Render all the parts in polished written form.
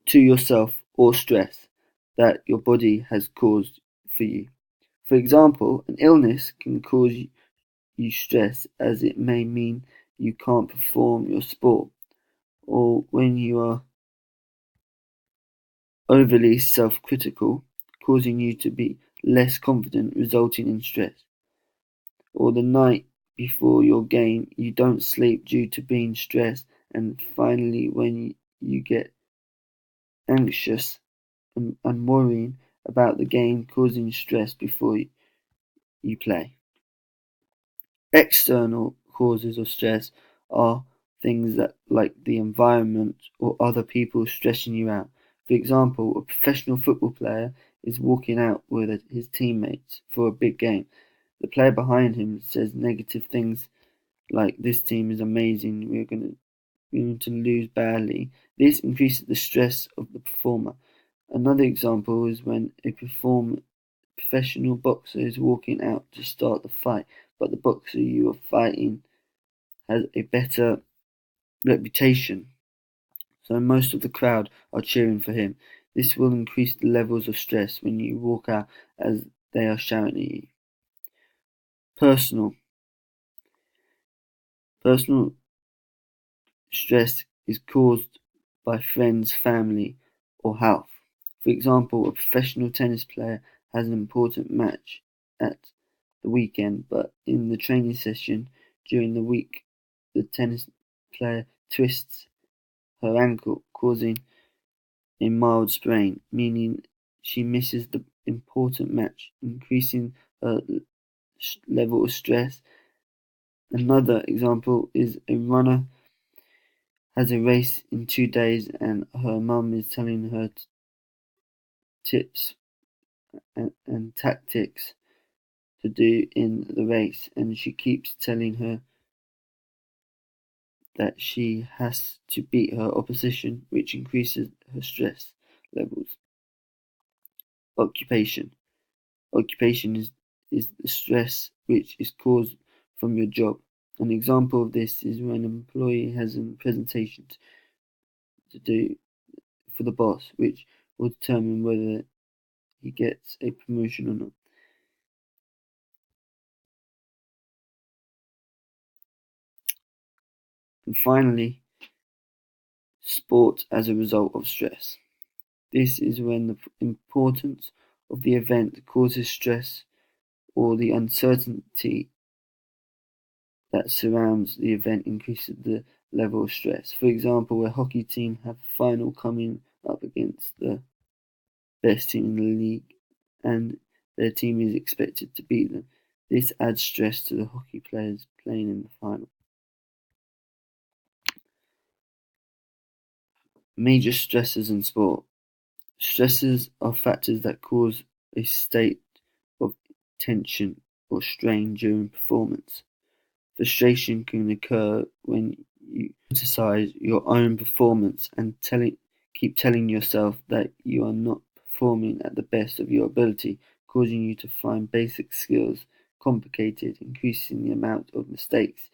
to yourself or stress that your body has caused for you. For example, an illness can cause you stress as it may mean you can't perform your sport, or when you are overly self-critical, causing you to be less confident, resulting in stress. Or the night before your game, you don't sleep due to being stressed, and finally, when you get anxious and worrying about the game, causing stress before you play. External causes of stress are things that like the environment or other people stressing you out. For example, a professional football player is walking out with his teammates for a big game. The player behind him says negative things like, "This team is amazing, we're going to lose badly." This increases the stress of the performer. Another example is when a professional boxer is walking out to start the fight, but the boxer you are fighting has a better reputation, so most of the crowd are cheering for him. This will increase the levels of stress when you walk out as they are shouting at you. Personal. Personal stress is caused by friends, family, or health. For example, a professional tennis player has an important match at the weekend, but in the training session during the week, the tennis player twists her ankle, causing a mild sprain, meaning she misses the important match, increasing her level of stress. Another example is a runner has a race in 2 days and her mum is telling her tips and tactics to do in the race, and she keeps telling her that she has to beat her opposition, which increases her stress levels. Occupation. Occupation is the stress which is caused from your job. An example of this is when an employee has a presentation to do for the boss, which will determine whether he gets a promotion or not. And finally, sport as a result of stress. This is when the importance of the event causes stress or the uncertainty that surrounds the event increases the level of stress. For example, a hockey team have a final coming up against the best team in the league and their team is expected to beat them. This adds stress to the hockey players playing in the final. Major stresses in sport. Stresses are factors that cause a state of tension or strain during performance. Frustration can occur when you criticize your own performance and keep telling yourself that you are not performing at the best of your ability, causing you to find basic skills complicated, increasing the amount of mistakes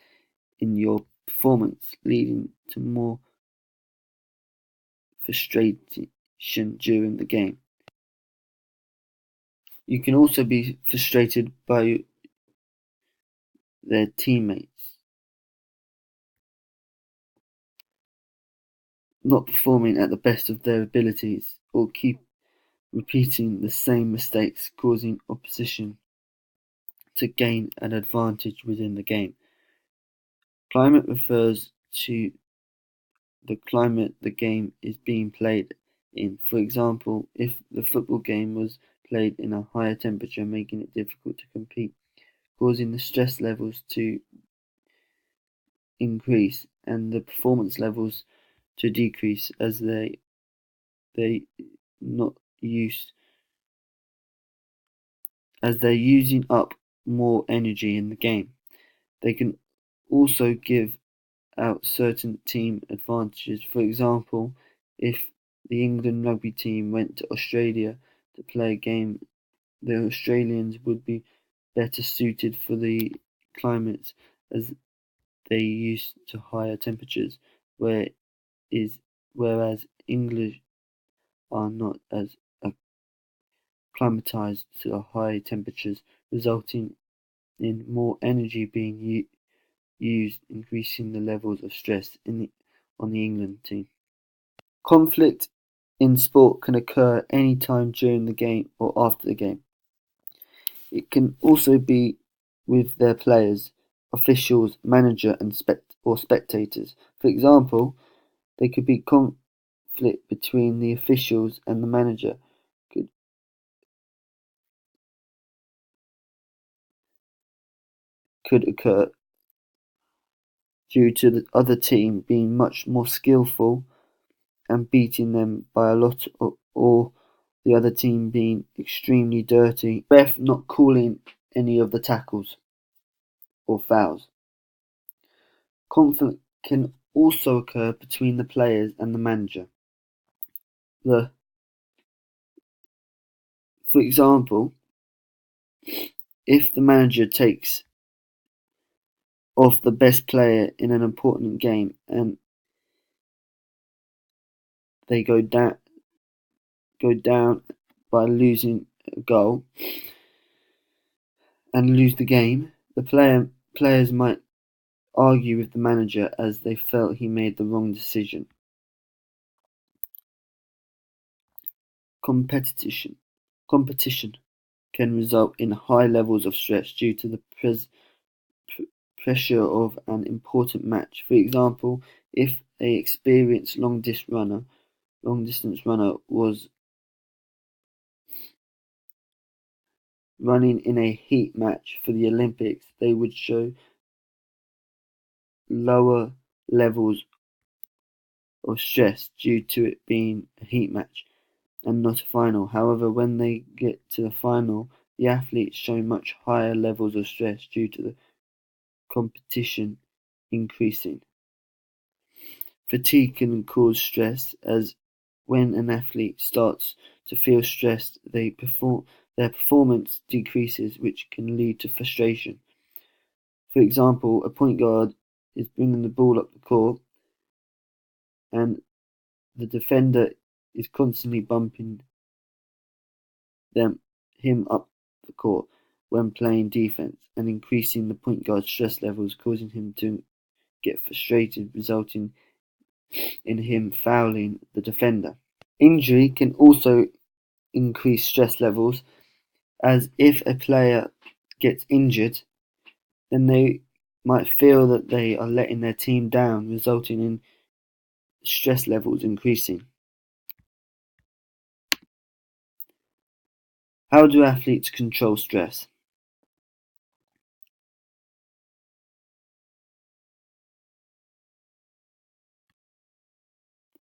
in your performance, leading to more frustration during the game. You can also be frustrated by their teammates not performing at the best of their abilities or keep repeating the same mistakes, causing opposition to gain an advantage within the game. Climate refers to the climate the game is being played in. For example, if the football game was played in a higher temperature, making it difficult to compete, causing the stress levels to increase and the performance levels to decrease as they not used as they're using up more energy in the game. They can also give out certain team advantages. For example, if the England rugby team went to Australia to play a game, the Australians would be better suited for the climates as they used to higher temperatures, whereas English are not as acclimatized to high temperatures, resulting in more energy being used, increasing the levels of stress on the England team. Conflict in sport can occur any time during the game or after the game. It can also be with their players, officials, manager, and spectators. For example, there could be conflict between the officials and the manager. Could occur due to the other team being much more skillful and beating them by a lot, or the other team being extremely dirty, ref not calling any of the tackles or fouls. Conflict can also occur between the players and the manager. For example, if the manager takes off the best player in an important game and they go down by losing a goal and lose the game, the players might argue with the manager as they felt he made the wrong decision. Competition can result in high levels of stress due to the pressure of an important match. For example, if an experienced long distance runner was running in a heat match for the Olympics, they would show lower levels of stress due to it being a heat match and not a final. However, when they get to the final, the athletes show much higher levels of stress due to the competition increasing. Fatigue can cause stress, as when an athlete starts to feel stressed, their performance decreases, which can lead to frustration. For example, a point guard is bringing the ball up the court and the defender is constantly bumping him up the court when playing defense and increasing the point guard's stress levels, causing him to get frustrated, resulting in him fouling the defender. Injury can also increase stress levels, as if a player gets injured, then they might feel that they are letting their team down, resulting in stress levels increasing. How do athletes control stress?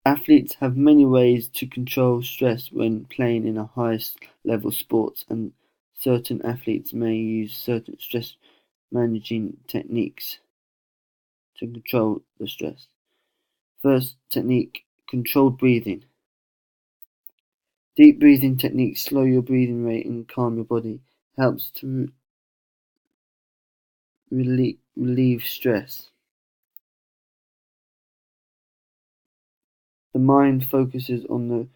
Athletes have many ways to control stress when playing in a highest level sports, and certain athletes may use certain stress managing techniques to control the stress. First technique, controlled breathing. Deep breathing techniques slow your breathing rate and calm your body. Helps to relieve stress. The mind focuses on the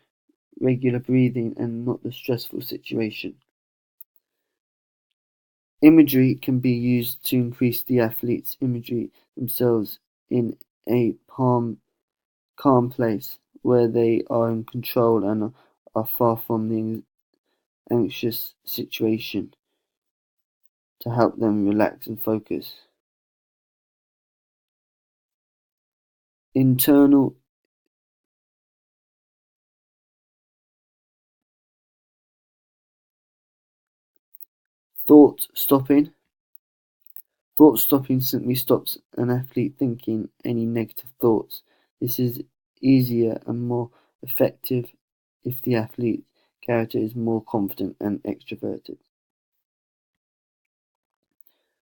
regular breathing and not the stressful situation. Imagery can be used to increase the athlete's imagery themselves in a calm place where they are in control and are far from the anxious situation to help them relax and focus. Internal thought stopping. Thought stopping simply stops an athlete thinking any negative thoughts. This is easier and more effective if the athlete's character is more confident and extroverted.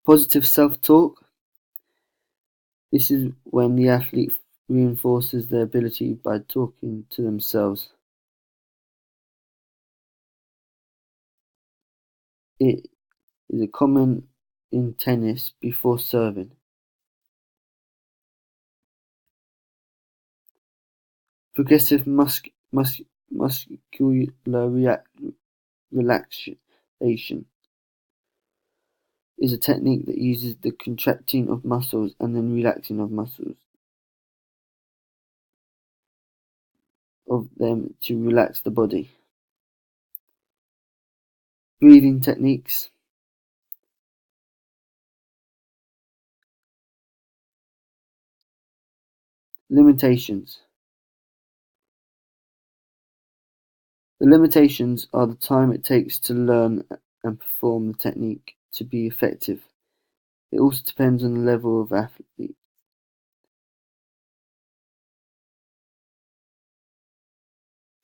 Positive self-talk. This is when the athlete reinforces their ability by talking to themselves. It is a common in tennis before serving. Progressive muscular relaxation is a technique that uses the contracting of muscles and then relaxing of muscles of them to relax the body. Breathing techniques. Limitations. The limitations are the time it takes to learn and perform the technique to be effective. It also depends on the level of athlete.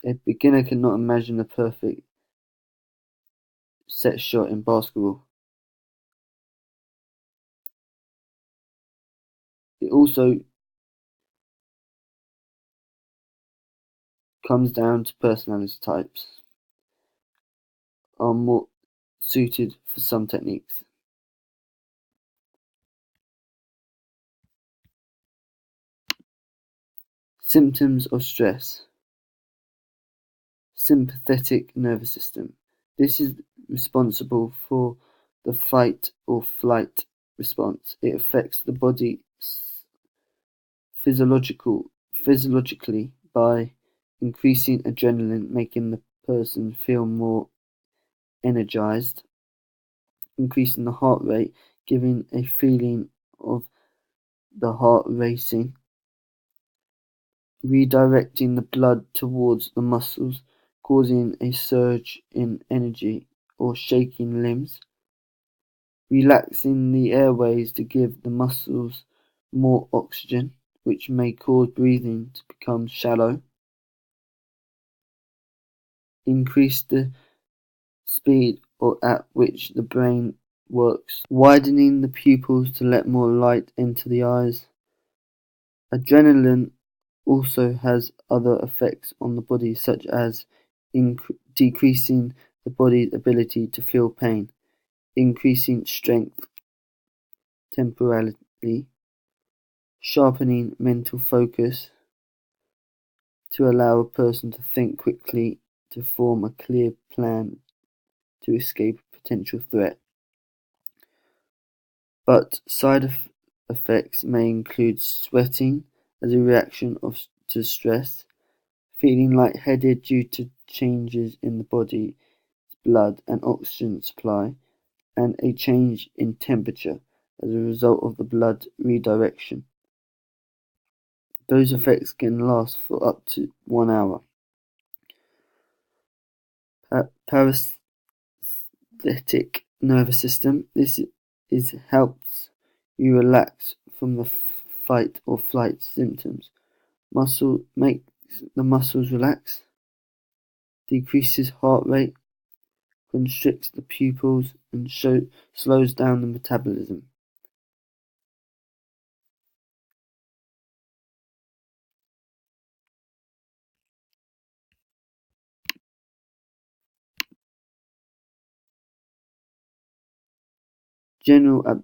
A beginner cannot imagine a perfect set shot in basketball. It also comes down to personality types are more suited for some techniques. Symptoms of stress. Sympathetic nervous system. This is responsible for the fight or flight response. It affects the body physiologically by increasing adrenaline, making the person feel more energized, increasing the heart rate, giving a feeling of the heart racing, redirecting the blood towards the muscles, causing a surge in energy or shaking limbs, relaxing the airways to give the muscles more oxygen, which may cause breathing to become shallow, increase the speed or at which the brain works, widening the pupils to let more light enter the eyes. Adrenaline also has other effects on the body, such as decreasing the body's ability to feel pain, increasing strength temporarily, sharpening mental focus to allow a person to think quickly, to form a clear plan to escape a potential threat. But side effects may include sweating as a reaction to stress, feeling lightheaded due to changes in the body's blood and oxygen supply, and a change in temperature as a result of the blood redirection. Those effects can last for up to 1 hour. Parasympathetic nervous system. This helps you relax from the fight or flight symptoms. Makes the muscles relax, decreases heart rate, constricts the pupils, and slows down the metabolism. General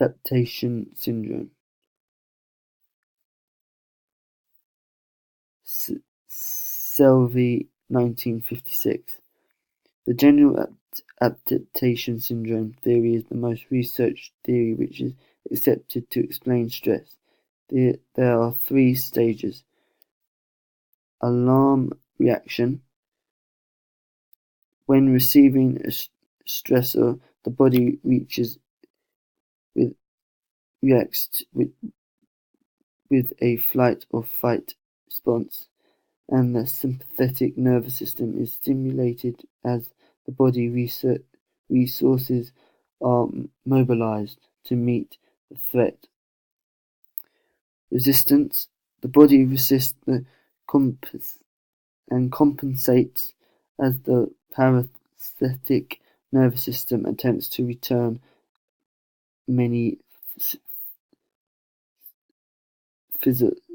adaptation syndrome. Selvey, 1956. The general adaptation syndrome theory is the most researched theory which is accepted to explain stress. There are 3 stages. Alarm reaction. When receiving a stressor, the body reacts with a flight or fight response, and the sympathetic nervous system is stimulated as the body resources are mobilized to meet the threat. Resistance. The body resists the and compensates as the parasympathetic nervous system attempts to return many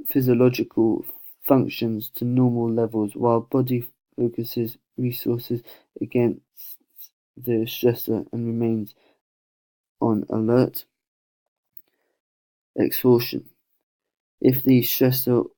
physiological functions to normal levels while body focuses resources against the stressor and remains on alert. Exhaustion. If the stressor